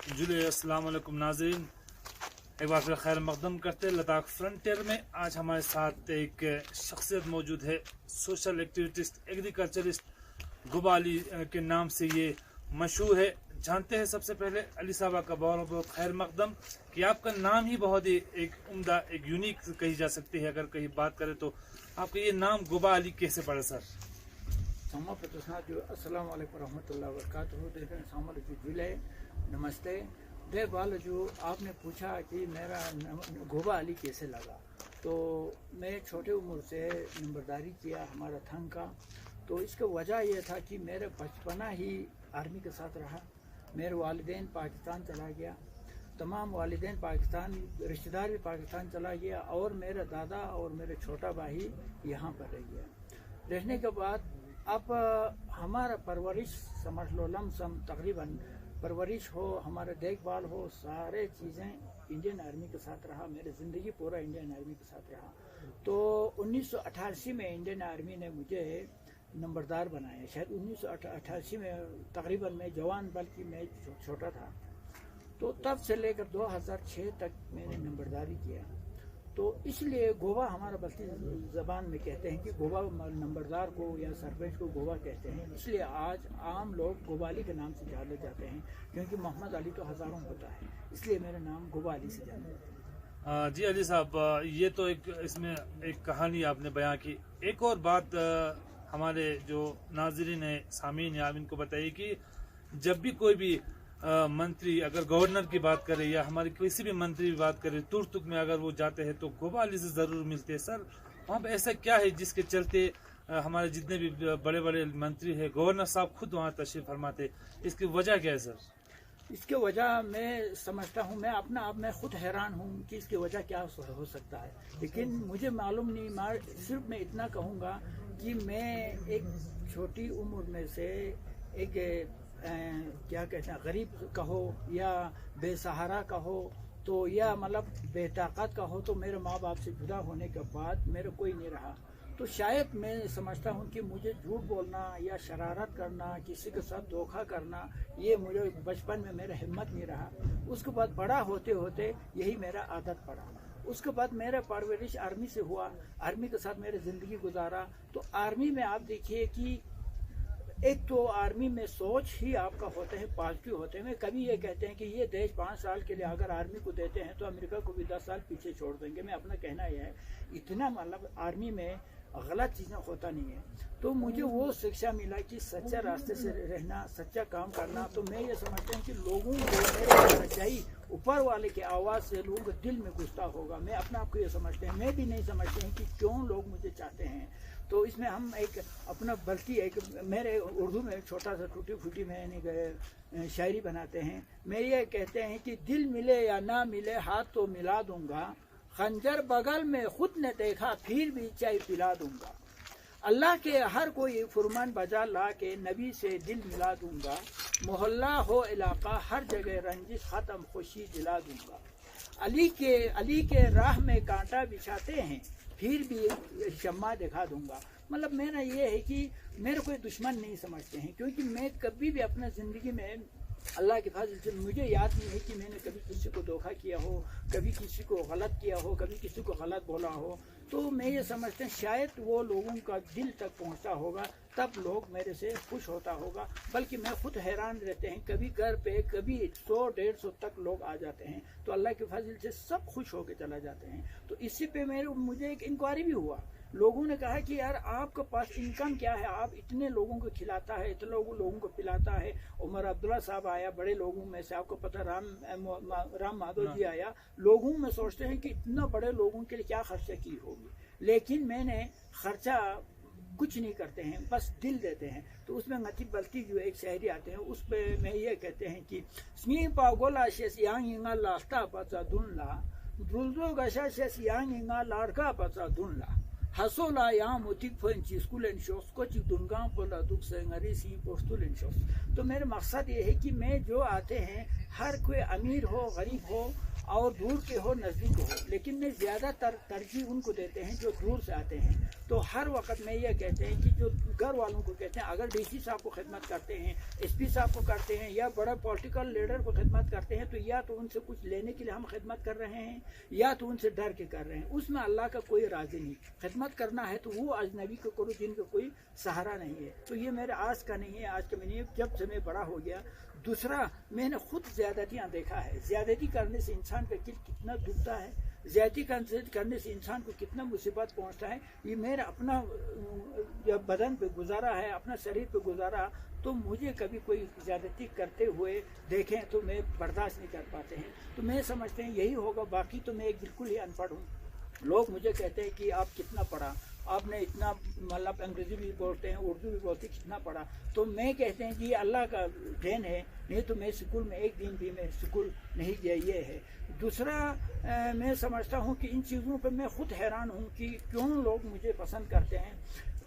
जुले अस्सलाम वालेकुम नाज़रीन, एक बार फिर खैर मकदम करते लद्दाख फ्रंटियर में। आज हमारे साथ एक शख्सियत मौजूद है, social activist, agriculturist, Gauba Ali के नाम से ये मशहूर है। जानते हैं सबसे पहले अली साहबा का बहुत बहुत खैर मकदम कि आपका नाम ही बहुत ही एक उम्दा, एक यूनिक कही जा सकती है। अगर कहीं बात करें तो आपका ये नाम गुबा अली कैसे पड़ा सर? अस्सलाम वालेकुम रहमतुल्लाहि व बरकातहू। नमस्ते। देखभाल जो आपने पूछा कि मेरा गुबा अली कैसे लगा, तो मैं छोटे उम्र से नंबरदारी किया हमारा थंग का। तो इसका वजह यह था कि मेरे बचपना ही आर्मी के साथ रहा। मेरे वालिदैन पाकिस्तान चला गया, तमाम वालिदैन पाकिस्तान, रिश्तेदार भी पाकिस्तान चला गया, और मेरा दादा और मेरा छोटा भाई यहाँ पर रह गया। रहने के बाद अब हमारा परवरिश समझ लो लमसम तकरीबन परवरिश हो, हमारा देखभाल हो, सारे चीज़ें इंडियन आर्मी के साथ रहा। मेरी ज़िंदगी पूरा इंडियन आर्मी के साथ रहा। तो 1988 में इंडियन आर्मी ने मुझे नंबरदार बनाया। शायद 1988 में तकरीबन मैं जवान, बल्कि मैं छोटा था। तो तब से लेकर 2006 तक मैंने नंबरदारी किया। तो इसलिए गोवा हमारा बस्ती ज़बान में कहते हैं कि गोवा नंबरदार को या सरपंच को गोवा कहते हैं। इसलिए आज आम लोग गोबा अली के नाम से जाने जाते हैं, क्योंकि मोहम्मद अली तो हज़ारों होता है, इसलिए मेरा नाम गोबा अली से जाना जाता है। जी अली साहब, ये तो एक इसमें एक कहानी आपने बयां की। एक और बात हमारे जो नाज़रीन है, सामीन है, आप इनको बताइए कि जब भी कोई भी मंत्री, अगर गवर्नर की बात करें या हमारे किसी भी मंत्री की बात करें, तुर तुक में अगर वो जाते हैं तो गुबा अली से ज़रूर मिलते हैं। सर वहाँ पे ऐसा क्या है जिसके चलते हमारे जितने भी बड़े बड़े मंत्री हैं, गवर्नर साहब खुद वहाँ तशरीफ फरमाते, इसकी वजह क्या है सर? इसके वजह मैं समझता हूँ, मैं अपना आप मैं खुद हैरान हूँ कि इसकी वजह क्या हो सकता है, लेकिन मुझे मालूम नहीं। सिर्फ मैं इतना कहूँगा कि मैं एक छोटी उम्र में से एक क्या कहते हैं, गरीब कहो या बेसहारा कहो, तो या मतलब बेताकत कहो, तो मेरे माँ बाप से जुदा होने के बाद मेरा कोई नहीं रहा। तो शायद मैं समझता हूँ कि मुझे झूठ बोलना या शरारत करना, किसी के साथ धोखा करना, ये मुझे बचपन में मेरा हिम्मत नहीं रहा। उसके बाद बड़ा होते होते यही मेरा आदत पड़ा। उसके बाद मेरा परवरिश आर्मी से हुआ, आर्मी के साथ मेरी ज़िंदगी गुजारा। तो आर्मी में आप देखिए कि एक तो आर्मी में सोच ही आपका होते हैं, पॉजिटिव होते हैं। कभी ये कहते हैं कि ये देश 5 साल के लिए अगर आर्मी को देते हैं तो अमेरिका को भी 10 साल पीछे छोड़ देंगे। मैं अपना कहना यह है, इतना मतलब आर्मी में गलत चीज़ें होता नहीं है। तो मुझे वो शिक्षा मिला कि सच्चा रास्ते से रहना, सच्चा काम करना। तो मैं ये समझता हूँ कि लोगों को मेरी सच्चाई ऊपर वाले की आवाज़ से लोगों के दिल में घुसता होगा। मैं अपने आप को ये समझते हैं, मैं भी नहीं समझते हैं कि क्यों लोग मुझे चाहते हैं। तो इसमें हम एक अपना, बल्कि एक मेरे उर्दू में छोटा सा टूटी फूटी में शायरी बनाते हैं। मैं ये कहते हैं कि दिल मिले या ना मिले हाथ तो मिला दूंगा, खंजर बगल में खुद ने देखा फिर भी चाय पिला दूंगा, अल्लाह के हर कोई फुरमान बजा ला के नबी से दिल मिला दूंगा, मोहल्ला हो इलाका हर जगह रंजिश ख़त्म खुशी दिला दूंगा, अली के राह में कांटा बिछाते हैं फिर भी शम्मा दिखा दूंगा। मतलब मेरा ये है कि मेरे कोई दुश्मन नहीं समझते हैं, क्योंकि मैं कभी भी अपना ज़िंदगी में अल्लाह के फजल से मुझे याद नहीं है कि मैंने कभी किसी को धोखा किया हो, कभी किसी को गलत किया हो, कभी किसी को गलत बोला हो। तो मैं ये समझते हैं शायद वो लोगों का दिल तक पहुंचता होगा, तब लोग मेरे से खुश होता होगा। बल्कि मैं खुद हैरान रहते हैं, कभी घर पे कभी 100-150 तक लोग आ जाते हैं, तो अल्लाह के फजल से सब खुश होकर चला जाते हैं। तो इसी पे मुझे एक इंक्वायरी भी हुआ। लोगों ने कहा कि यार आपके पास इनकम क्या है, आप इतने लोगों को खिलाता है, इतने लोगों को पिलाता है। उमर अब्दुल्ला साहब आया, बड़े लोगों में से, आपको पता राम माधव जी आया। लोगों में सोचते हैं कि इतना बड़े लोगों के लिए क्या खर्चा की होगी, लेकिन मैंने खर्चा कुछ नहीं करते हैं, बस दिल देते हैं। तो उसमें नती बल्ती जो एक शायरी आते हैं, उस पर मैं ये कहते हैं कि स्मी पागोला शेस यांगा लास्ता पचा दुनला दुलदो गशा शेस यांगा लाड़का पचा दुनला हसोला यहाँ मोतिक फंची स्कूल एंड शॉस को दुनगा पोला दुख संगरी सी पोस्टुल एंड शॉस। तो मेरा मकसद ये है कि मैं जो आते हैं, हर कोई अमीर हो, गरीब हो, और दूर के हो, नज़दीक हो, लेकिन मैं ज़्यादातर तरजीह उनको देते हैं जो दूर से आते हैं। तो हर वक्त में ये कहते हैं कि जो घर वालों को कहते हैं, अगर डीसी साहब को खिदमत करते हैं, एसपी साहब को करते हैं, या बड़ा पॉलिटिकल लीडर को खिदमत करते हैं, तो या तो उनसे कुछ लेने के लिए हम खिदमत कर रहे हैं, या तो उनसे डर के कर रहे हैं। उसमें अल्लाह का कोई राजी नहीं। खिदमत करना है तो वो अजनबी को करो जिनका कोई सहारा नहीं है। तो ये मेरे आज का नहीं है, आज का नहीं है, जब से मैं बड़ा हो गया। दूसरा, मैंने खुद ज्यादतियाँ देखा है। ज्यादती करने से इंसान का दिल कितना दुखता है, ज्यादती करने से इंसान को कितना मुसीबत पहुंचता है। ये मेरा अपना जब बदन पे गुजारा है, अपना शरीर पे गुजारा, तो मुझे कभी कोई ज्यादती करते हुए देखें तो मैं बर्दाश्त नहीं कर पाते हैं। तो मैं समझते हैं यही होगा। बाकी तो मैं बिल्कुल ही अनपढ़ हूँ। लोग मुझे कहते हैं कि आप कितना पढ़ा, आपने इतना, मतलब अंग्रेजी भी बोलते हैं, उर्दू भी बोलते हैं, कितना पढ़ा। तो मैं कहते हैं कि अल्लाह का देन है, नहीं तो मैं स्कूल में एक दिन भी मैं स्कूल नहीं गया, ये है। दूसरा, मैं समझता हूँ कि इन चीज़ों पर मैं खुद हैरान हूँ कि क्यों लोग मुझे पसंद करते हैं।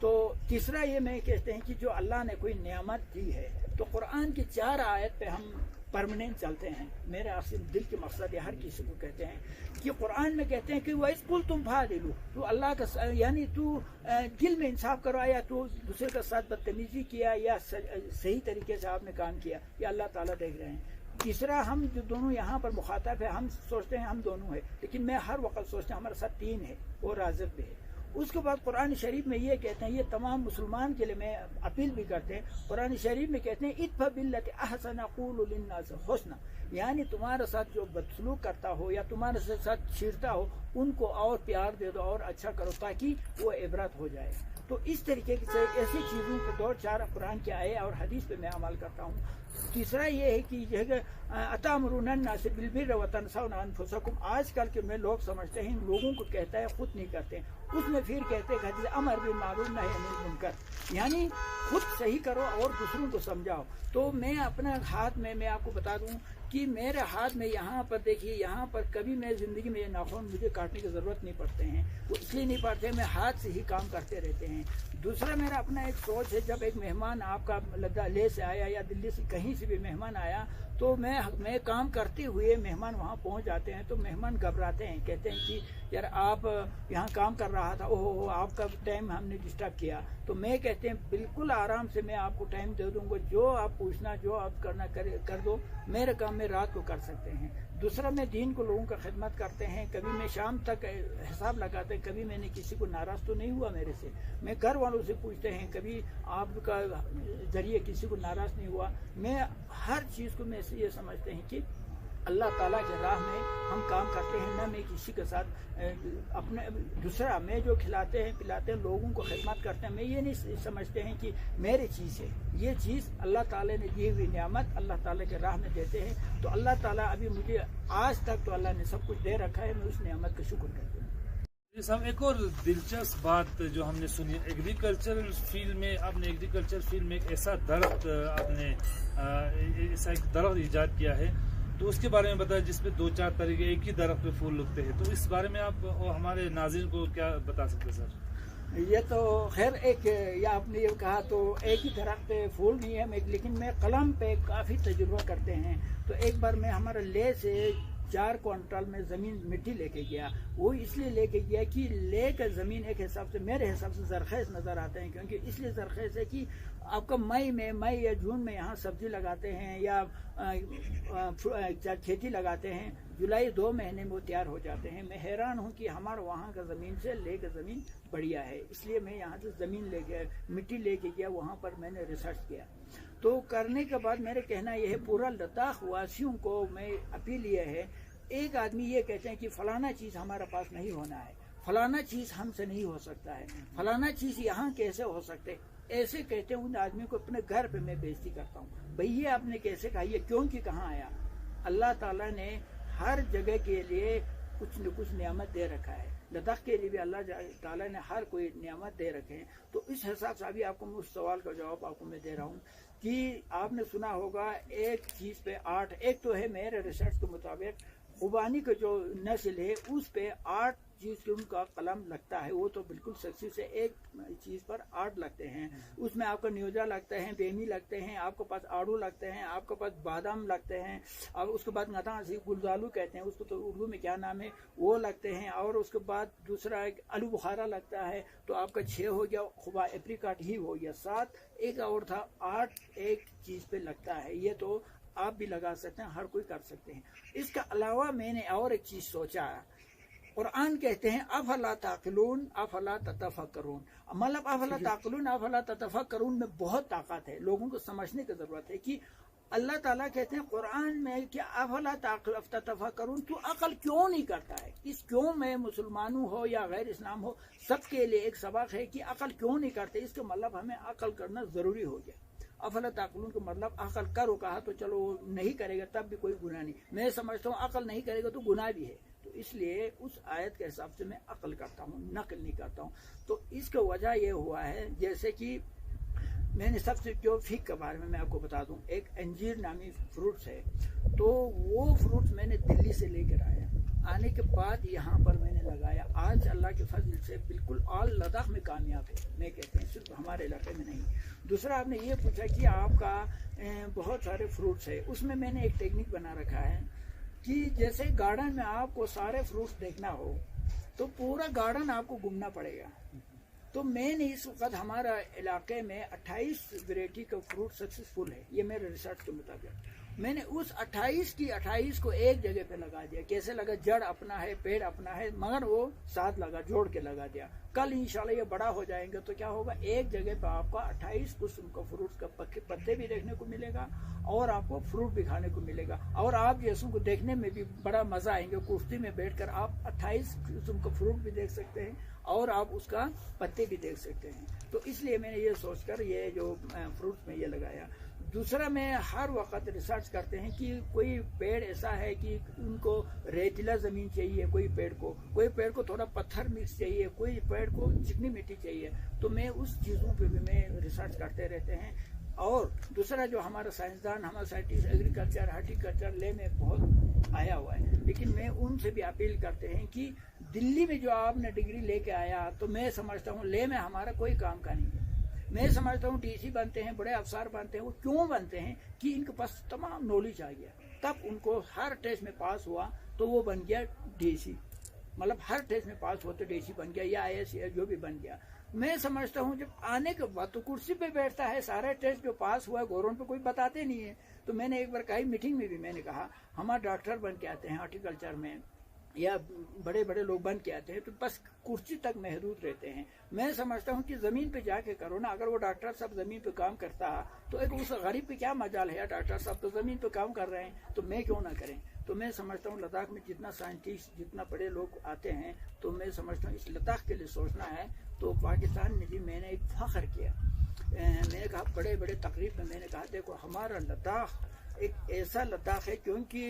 तो तीसरा ये मैं कहते हैं कि जो अल्लाह ने कोई नियामत दी है, तो कुरान की 4 आयत पे हम परमानेंट चलते हैं। मेरे असल दिल के मकसद है, हर किसी को कहते हैं कि कुरान में कहते हैं कि वह स्कूल तुम फादिलू, तो अल्लाह का यानी तू दिल में इंसाफ करो, या तू दूसरे के साथ बदतमीजी किया या सही तरीके से आपने काम किया, ये अल्लाह ताला देख रहे हैं। तीसरा, हम जो दोनों यहाँ पर मुखातब है, हम सोचते हैं हम दोनों है, लेकिन मैं हर वक्त सोचता हूँ हमारे साथ 3 है, वो राज़िक भी है। उसके बाद कुरान शरीफ में ये कहते हैं, ये तमाम मुसलमान के लिए मैं अपील भी करते हैं। कुरान शरीफ में कहते हैं इत्फा बिल्लती अहसन क़ूलु लिन्नास हुस्ना, यानी तुम्हारे साथ जो बदसलूक करता हो या तुम्हारे साथ छीरता हो, उनको और प्यार दे दो और अच्छा करो, ताकि वो इबरत हो जाए। तो इस तरीके से ऐसी चीज़ों पर 2-4 कुरान के आए और हदीस पे मैं अमल करता हूँ। तीसरा ये है कि अतामुरूनन्नास बिलबिर्रि व तनसौना अनफुसकुम, आजकल के में लोग समझते हैं, लोगों को कहता है, खुद नहीं करते हैं। उसमें फिर कहते हैं अमर बिल मारूफ नही अनिल मुनकर, यानी खुद सही करो और दूसरों को समझाओ। तो मैं अपना हाथ में, मैं आपको बता दूं कि मेरे हाथ में यहाँ पर देखिए, यहाँ पर कभी मैं ज़िंदगी में ये नाखून मुझे काटने की ज़रूरत नहीं पड़ते हैं, वो इसलिए नहीं पड़ते, मैं हाथ से ही काम करते रहते हैं। दूसरा, मेरा अपना एक सोच है, जब एक मेहमान आपका लेह से आया या दिल्ली से कहीं से भी मेहमान आया, तो मैं काम करते हुए मेहमान वहाँ पहुँच जाते हैं, तो मेहमान घबराते हैं, कहते हैं कि यार आप यहाँ काम कर रहा था, ओहो आपका टाइम हमने डिस्टर्ब किया। तो मैं कहते हैं बिल्कुल आराम से मैं आपको टाइम दे दूँगा, जो आप पूछना, जो आप करना कर दो, मेरे काम में रात को कर सकते हैं। दूसरा, मैं दीन को लोगों का खिदमत करते हैं, कभी मैं शाम तक हिसाब लगाते हैं, कभी मैंने किसी को नाराज़ तो नहीं हुआ मेरे से। मैं घर वालों से पूछते हैं, कभी आपका जरिए किसी को नाराज़ नहीं हुआ। मैं हर चीज़ को मैं ये समझते हैं कि अल्लाह ताला के राह में हम काम करते हैं, ना मैं किसी के साथ अपने। दूसरा, मैं जो खिलाते हैं पिलाते हैं, लोगों को खिदमत करते हैं, मैं ये नहीं समझते हैं कि मेरी चीज़ है, ये चीज़ अल्लाह ताला ने दी हुई नियामत अल्लाह ताला के राह में देते हैं। तो अल्लाह ताला अभी मुझे आज तक तो अल्लाह ने सब कुछ दे रखा है, मैं उस नियामत का शुक्र करता हूँ। हम एक और दिलचस्प बात जो हमने सुनी, एग्रीकल्चरल फील्ड में आपने एग्रीकल्चर फील्ड में एक ऐसा दरख्त आपने ऐसा एक दरख्त ईजाद किया है, तो उसके बारे में बताया जिसमें 2-4 तरीके एक ही दरख्त पे फूल लगते हैं। तो इस बारे में आप हमारे नाज़रीन को क्या बता सकते हैं सर? ये तो खैर एक, या आपने ये कहा तो एक ही दरख्त पे फूल नहीं है, लेकिन मैं कलम पे काफ़ी तजुर्बा करते हैं। तो एक बार मैं हमारे लेह से 4 क्विंटल में ज़मीन मिट्टी लेके गया। वो इसलिए लेके गया कि ले का ज़मीन एक हिसाब से, मेरे हिसाब से ज़रख़ेज़ नज़र आते हैं, क्योंकि इसलिए ज़रख़ेज़ है कि आपका मई या जून में यहाँ सब्ज़ी लगाते हैं या खेती लगाते हैं, जुलाई 2 महीने में वो तैयार हो जाते हैं। मैं हैरान हूँ कि हमारे वहाँ का ज़मीन से ले का ज़मीन बढ़िया है, इसलिए मैं यहाँ से ज़मीन लेके मिट्टी लेके गया, वहाँ पर मैंने रिसर्च किया। तो करने के बाद मेरे कहना यह है, पूरा लद्दाख वासियों को मैं अपील ये है, एक आदमी ये कहते हैं कि फलाना चीज़ हमारे पास नहीं होना है, फलाना चीज़ हमसे नहीं हो सकता है, फलाना चीज़ यहाँ कैसे हो सकते, ऐसे कहते हैं उन आदमी को अपने घर पे मैं बेइज्जती करता हूँ। भैया आपने कैसे कहा, ये क्यों कि कहाँ आया? अल्लाह ताला ने हर जगह के लिए कुछ न कुछ नियामत दे रखा है, लद्दाख के लिए भी अल्लाह ताला ने हर कोई नियामत दे रखे हैं। तो इस हिसाब से अभी आपको उस सवाल का जवाब आपको मैं दे रहा हूँ कि आपने सुना होगा एक चीज़ पे 8, एक तो है मेरे रिसर्च के मुताबिक खुबानी का जो नस्ल है उस पे 8 चीज़ की उनका कलम लगता है वो तो बिल्कुल सच्ची से एक चीज़ पर 8 लगते हैं। उसमें आपको न्योजा लगते हैं, बेमी लगते हैं, आपके पास आड़ू लगते हैं, आपके पास बादाम लगते हैं, और उसके बाद गता से गुलजालू कहते हैं उसको, तो उर्दू में क्या नाम है वो लगते हैं। और उसके बाद दूसरा एक आलू बुखारा लगता है। तो आपका 6 हो गया, खुबा एप्रिकॉट ही हो गया 7, एक और था 8 एक चीज़ पे लगता है। ये तो आप भी लगा सकते हैं, हर कोई कर सकते हैं। इसके अलावा मैंने और एक चीज़ सोचा, कुरान कहते हैं अफला ताक़िलून अफला ततफक्करून, मतलब अफला ताक़िलून अफला ततफक्करून में बहुत ताकत है, लोगों को समझने की ज़रूरत है कि अल्लाह ताला कहते हैं कुरान में कि अफला ततफक्करून, तू अकल क्यों नहीं करता है। इस क्यों में मुसलमान हो या गैर इस्लाम हो सबके लिए एक सबक है कि अकल क्यों नहीं करते। इसका मतलब हमें अकल करना ज़रूरी हो गया। अफला ताक़िलून का मतलब अकल करो कहा तो चलो नहीं करेगा तब भी कोई गुनाह नहीं। मैं समझता हूँ अकल नहीं करेगा तो गुनाह भी है, तो इसलिए उस आयत के हिसाब से मैं अकल करता हूँ, नकल नहीं करता हूँ। तो इसका वजह ये हुआ है, जैसे कि मैंने सबसे जो फिक के बारे में मैं आपको बता दूं, एक अंजीर नामी फ्रूट्स है, तो वो फ्रूट्स मैंने दिल्ली से लेकर आया, आने के बाद यहाँ पर मैंने लगाया। आज अल्लाह के फजल से बिल्कुल ऑल लद्दाख में कामयाब है, मैं कहते हैं सिर्फ हमारे इलाके में नहीं। दूसरा आपने ये पूछा कि आपका बहुत सारे फ्रूट्स है, उसमें मैंने एक टेक्निक बना रखा है कि जैसे गार्डन में आपको सारे फ्रूट्स देखना हो तो पूरा गार्डन आपको घूमना पड़ेगा। तो मैंने इस वक्त हमारा इलाके में 28 वैरायटी का फ्रूट सक्सेसफुल है, ये मेरे रिसर्च के मुताबिक। मैंने उस 28 की 28 को एक जगह पे लगा दिया। कैसे लगा, जड़ अपना है, पेड़ अपना है, मगर वो साथ लगा, जोड़ के लगा दिया। कल इंशाल्लाह ये बड़ा हो जाएंगे तो क्या होगा, एक जगह पे आपको 28 किस्म का फ्रूट्स का पत्ते भी देखने को मिलेगा और आपको फ्रूट भी खाने को मिलेगा। और आप जैसों को देखने में भी बड़ा मजा आएंगे, कुश्ती में बैठकर आप 28 किस्म का फ्रूट भी देख सकते हैं और आप उसका पत्ते भी देख सकते हैं। तो इसलिए मैंने ये सोचकर ये जो फ्रूट्स में ये लगाया। दूसरा, मैं हर वक्त रिसर्च करते हैं कि कोई पेड़ ऐसा है कि उनको रेतीला ज़मीन चाहिए, कोई पेड़ को थोड़ा पत्थर मिक्स चाहिए, कोई पेड़ को चिकनी मिट्टी चाहिए। तो मैं उस चीज़ों पे भी मैं रिसर्च करते रहते हैं। और दूसरा जो हमारा साइंसदान, हमारा साइंटिस्ट एग्रीकल्चर हार्टिकल्चर ले में बहुत आया हुआ है, लेकिन मैं उनसे भी अपील करते हैं कि दिल्ली में जो आपने डिग्री लेके आया, तो मैं समझता हूँ ले में हमारा कोई काम का नहीं है। मैं समझता हूँ डीसी बनते हैं, बड़े अफसर बनते हैं, वो क्यों बनते हैं कि इनके पास तमाम नॉलेज आ गया, तब उनको हर टेस्ट में पास हुआ तो वो बन गया डीसी, मतलब हर टेस्ट में पास हुआ तो डीसी बन गया या आईएएस या जो भी बन गया। मैं समझता हूँ जब आने के बाद तो कुर्सी पे बैठता है, सारे टेस्ट जो पास हुआ है गौरव पे कोई बताते नहीं है। तो मैंने एक बार कही मीटिंग में भी मैंने कहा, हमारे डॉक्टर बन के आते हैं हॉर्टिकल्चर में या बड़े बड़े लोग बन के आते हैं तो बस कुर्सी तक महदूद रहते हैं। मैं समझता हूँ कि ज़मीन पे जाके करो ना। अगर वो डॉक्टर साहब ज़मीन पे काम करता तो एक उस गरीब पे क्या मजाल है, डॉक्टर साहब तो ज़मीन पे काम कर रहे हैं तो मैं क्यों ना करें। तो मैं समझता हूँ लद्दाख में जितना साइंटिस्ट, जितना बड़े लोग आते हैं, तो मैं समझता हूँ इस लद्दाख के लिए सोचना है। तो पाकिस्तान में भी मैंने एक फ़ख्र किया, मैंने कहा बड़े बड़े तकरीब में मैंने कहा देखो हमारा लद्दाख एक ऐसा लद्दाख है क्योंकि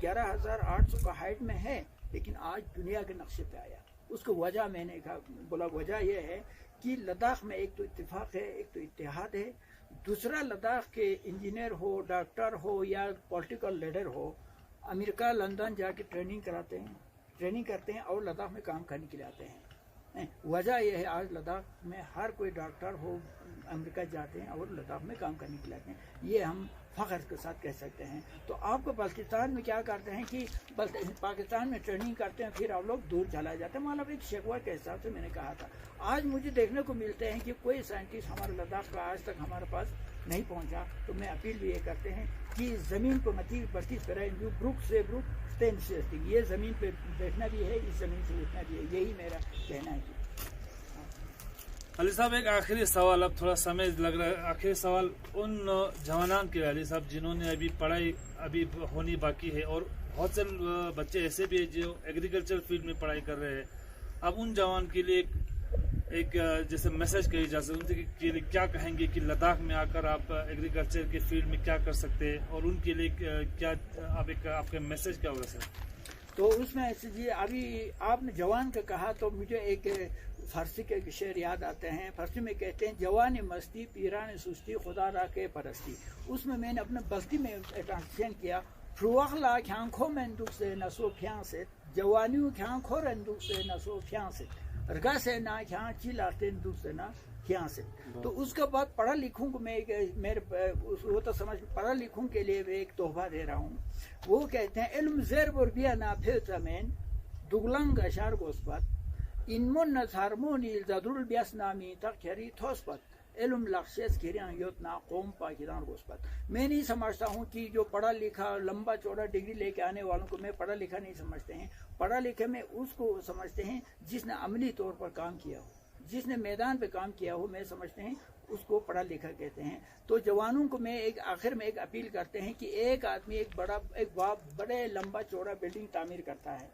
11,800 का हाइट में है, लेकिन आज दुनिया के नक्शे पे आया। उसको वजह मैंने कहा बोला, वजह यह है कि लद्दाख में एक तो इत्तेफाक है, एक तो इत्तेहाद है। दूसरा, लद्दाख के इंजीनियर हो, डॉक्टर हो या पॉलिटिकल लीडर हो, अमेरिका लंदन जाके ट्रेनिंग करते हैं और लद्दाख में काम करने के लिए आते हैं। वजह यह है आज लद्दाख में हर कोई डॉक्टर हो अमेरिका जाते हैं और लद्दाख में काम करने के लिए आते हैं। ये हम फ़ख्र के साथ कह सकते हैं। तो आपको पाकिस्तान में क्या करते हैं कि पाकिस्तान में ट्रेनिंग करते हैं, फिर आप लोग दूर चला जाते हैं, मतलब एक शिकवा के हिसाब से मैंने कहा था। आज मुझे देखने को मिलते हैं कि कोई साइंटिस्ट हमारे लद्दाख का आज तक हमारे पास नहीं पहुंचा। तो मैं अपील भी ये करते हैं कि ज़मीन को मती बढ़ती तरह ब्रुक से ब्रुक स्टेन से, ये ज़मीन पे बैठना भी है, इस ज़मीन से उठना भी है, यही मेरा कहना है। अली साहब, एक आखिरी सवाल, अब थोड़ा समय लग रहा है, आखिरी सवाल उन जवानान के लिए अली साहब जिन्होंने अभी पढ़ाई अभी होनी बाकी है और बहुत से बच्चे ऐसे भी हैं जो एग्रीकल्चर फील्ड में पढ़ाई कर रहे हैं। अब उन जवान के लिए एक जैसे मैसेज कही जा सकती है उनके लिए क्या कहेंगे कि लद्दाख में आकर आप एग्रीकल्चर के फील्ड में क्या कर सकते हैं और उनके लिए क्या आपका मैसेज क्या होगा सर? तो उसमें ऐसे जी अभी आपने जवान का कहा तो मुझे एक फारसी के शेर याद आते हैं। फारसी में कहते हैं जवान मस्ती पीरान सुस्ती खुदा रा के परस्ती। उसमें मैंने अपने बस्ती में ट्रांसलेशन किया, फ्रुआख लाख आंखों में दुख से नसो फ्यां से जवानियों क्या खोरन दूसरे न सो क्या से रगा से ना क्या चिल्लाते दूसरे ना क्या से। तो उसके बाद पढ़ा लिखूं को मैं मेरे वो तो समझ पढ़ा लिखूं के लिए एक तोहफा दे रहा हूँ। वो कहते हैं इल्म ज़ेर बुर्बिया ना फेतमेन दुगलंग अशार गोस्पत इनमुन नज़ारमोनी ज़दरुल बियास नामी तक खरी थोस्पत इल्म लक्ष्यस किरियां योतना कौम पाकिदान गोस्पत। मैं नहीं समझता हूँ कि जो पढ़ा लिखा लंबा चौड़ा डिग्री लेके आने वालों को मैं पढ़ा लिखा नहीं समझते हैं। पढ़ा लिखे में उसको समझते हैं जिसने अमली तौर पर काम किया हो, जिसने मैदान पे काम किया हो, मैं समझते हैं उसको पढ़ा लिखा कहते हैं। तो जवानों को मैं एक आखिर में एक अपील करते हैं कि एक आदमी एक बड़े लंबा चौड़ा बिल्डिंग तामीर करता है,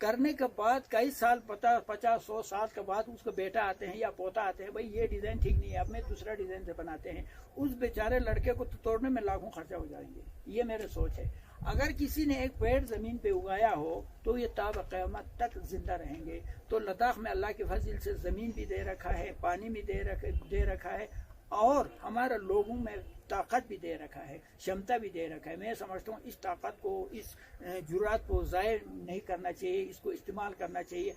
करने के बाद कई साल 50-100 साल के बाद उसका बेटा आते हैं या पोता आते हैं, भाई ये डिज़ाइन ठीक नहीं है, अब मैं दूसरा डिज़ाइन से बनाते हैं। उस बेचारे लड़के को तो तोड़ने में लाखों खर्चा हो जाएंगे। ये मेरी सोच है। अगर किसी ने एक पेड़ ज़मीन पे उगाया हो तो ये ताब क़यामत तक जिंदा रहेंगे। तो लद्दाख में अल्लाह के फजल से ज़मीन भी दे रखा है, पानी भी दे रखा है और हमारे लोगों में ताकत भी दे रखा है, क्षमता भी दे रखा है। मैं समझता हूँ इस ताकत को, इस जुरात को ज़ाय नहीं करना चाहिए, इसको इस्तेमाल करना चाहिए।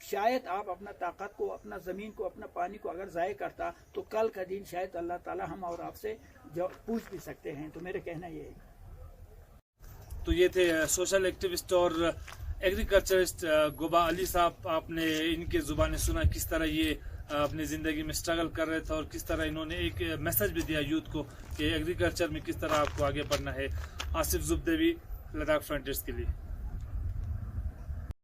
शायद आप अपना ताकत को, अपना ज़मीन को, अपना पानी को अगर ज़ाय करता तो कल का दिन शायद अल्लाह ताला हम और आपसे पूछ भी सकते हैं। तो मेरा कहना ये है। तो ये थे सोशल एक्टिविस्ट और एग्रीकल्चरिस्ट गोबा अली साहब। आपने इनके ज़ुबानी सुना किस तरह ये अपनी ज़िंदगी में स्ट्रगल कर रहे थे और किस तरह इन्होंने एक मैसेज भी दिया यूथ को कि एग्रीकल्चर में किस तरह आपको आगे बढ़ना है। आसिफ जुबदेवी, लद्दाख फ्रंटियर्स के लिए।